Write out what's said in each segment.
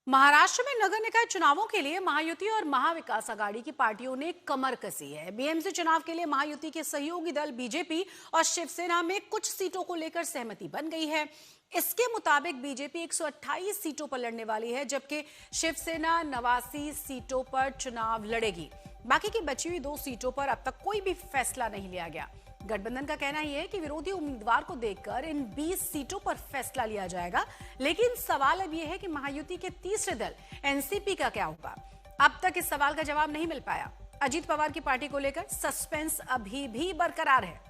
महाराष्ट्र में नगर निकाय चुनावों के लिए महायुति और महाविकास आघाड़ी की पार्टियों ने कमर कसी है। बीएमसी चुनाव के लिए महायुति के सहयोगी दल बीजेपी और शिवसेना में कुछ सीटों को लेकर सहमति बन गई है। इसके मुताबिक बीजेपी 128 सीटों पर लड़ने वाली है, जबकि शिवसेना 89 सीटों पर चुनाव लड़ेगी। बाकी की बची हुई 2 सीटों पर अब तक कोई भी फैसला नहीं लिया गया। गठबंधन का कहना यह है कि विरोधी उम्मीदवार को देखकर इन 20 सीटों पर फैसला लिया जाएगा, लेकिन सवाल अब यह है कि महायुति के तीसरे दल एनसीपी का क्या होगा। अब तक इस सवाल का जवाब नहीं मिल पाया। अजीत पवार की पार्टी को लेकर सस्पेंस अभी भी बरकरार है।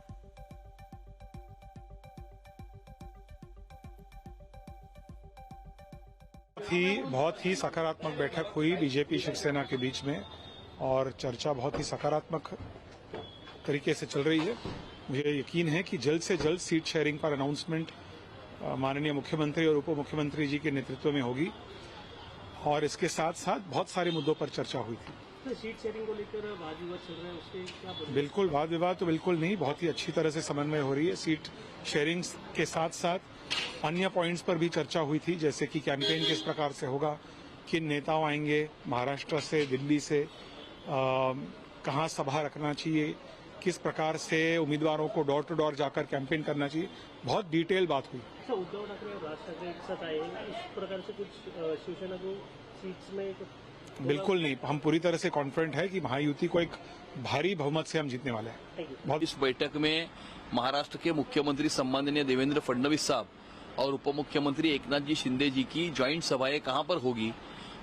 बहुत ही सकारात्मक बैठक हुई बीजेपी शिवसेना के बीच में और चर्चा बहुत ही सकारात्मक तरीके से चल रही है। मुझे यकीन है कि जल्द से जल्द सीट शेयरिंग पर अनाउंसमेंट माननीय मुख्यमंत्री और उप मुख्यमंत्री जी के नेतृत्व में होगी और इसके साथ साथ बहुत सारे मुद्दों पर चर्चा हुई थी। तो सीट शेयरिंग को लेकर वाद विवाद चल रहा है, उसके क्या बोलेंगे? बिल्कुल, वाद विवाद तो बिल्कुल नहीं, बहुत ही अच्छी तरह से समन्वय हो रही है। सीट शेयरिंग के साथ साथ अन्य पॉइंट्स पर भी चर्चा हुई थी, जैसे कि कैंपेन किस प्रकार से होगा, किन नेताओं आएंगे महाराष्ट्र से, दिल्ली से, कहाँ सभा रखना चाहिए, किस प्रकार से उम्मीदवारों को डोर टू डोर जाकर कैंपेन करना चाहिए। बहुत डिटेल बात हुई। अच्छा, उद्धव ठाकरे और राज ठाकरे एक साथ आए हैं, इस प्रकार से कुछ शिवसेना को सीट्स में बिल्कुल नहीं, हम पूरी तरह से कॉन्फिडेंट है कि महायुति को एक भारी बहुमत से हम जीतने वाले हैं। इस बैठक में महाराष्ट्र के मुख्यमंत्री सम्माननीय देवेंद्र फडणवीस साहब और उप मुख्यमंत्री एकनाथ जी शिंदे जी की ज्वाइंट सभाएं कहां पर होगी,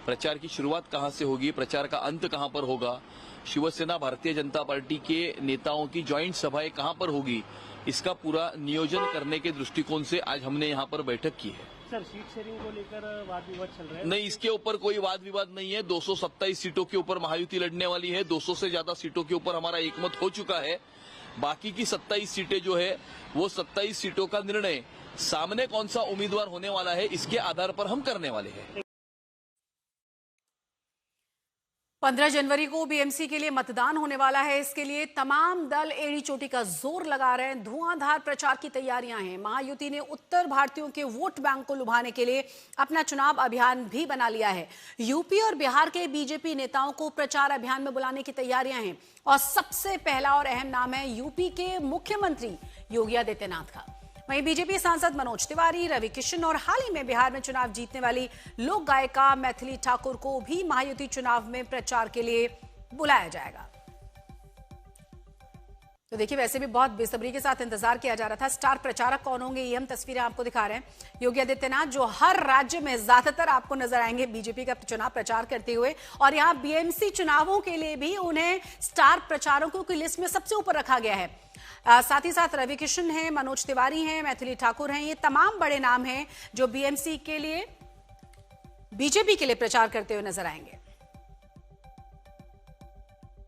प्रचार की शुरुआत कहां से होगी, प्रचार का अंत कहां पर होगा, शिवसेना भारतीय जनता पार्टी के नेताओं की ज्वाइंट सभाएं कहां पर होगी, इसका पूरा नियोजन करने के दृष्टिकोण से आज हमने यहां पर बैठक की है। सर, सीट शेयरिंग को लेकर वाद विवाद चल रहा है? नहीं, इसके ऊपर कोई वाद विवाद नहीं है। 227 सीटों के ऊपर महायुति लड़ने वाली है। 200 से ज्यादा सीटों के ऊपर हमारा एकमत हो चुका है। बाकी की 27 सीटें जो है वो 27 सीटों का निर्णय सामने कौन सा उम्मीदवार होने वाला है इसके आधार पर हम करने वाले हैं। 15 जनवरी को बीएमसी के लिए मतदान होने वाला है। इसके लिए तमाम दल एड़ी चोटी का जोर लगा रहे हैं। धुआंधार प्रचार की तैयारियां हैं। महायुति ने उत्तर भारतीयों के वोट बैंक को लुभाने के लिए अपना चुनाव अभियान भी बना लिया है। यूपी और बिहार के बीजेपी नेताओं को प्रचार अभियान में बुलाने की तैयारियां हैं और सबसे पहला और अहम नाम है यूपी के मुख्यमंत्री योगी आदित्यनाथ का। वहीं बीजेपी सांसद मनोज तिवारी, रवि किशन और हाल ही में बिहार में चुनाव जीतने वाली लोक गायिका मैथिली ठाकुर को भी महायुति चुनाव में प्रचार के लिए बुलाया जाएगा। तो देखिए, वैसे भी बहुत बेसब्री के साथ इंतजार किया जा रहा था। स्टार प्रचारक कौन होंगे, ये हम तस्वीरें आपको दिखा रहे हैं। योगी आदित्यनाथ जो हर राज्य में ज्यादातर आपको नजर आएंगे बीजेपी का चुनाव प्रचार करते हुए, और यहाँ बीएमसी चुनावों के लिए भी उन्हें स्टार प्रचारकों की लिस्ट में सबसे ऊपर रखा गया है। साथ ही साथ रवि किशन हैं, मनोज तिवारी हैं, मैथिली ठाकुर हैं। ये तमाम बड़े नाम हैं जो बीएमसी के लिए, बीजेपी के लिए प्रचार करते हुए नजर आएंगे।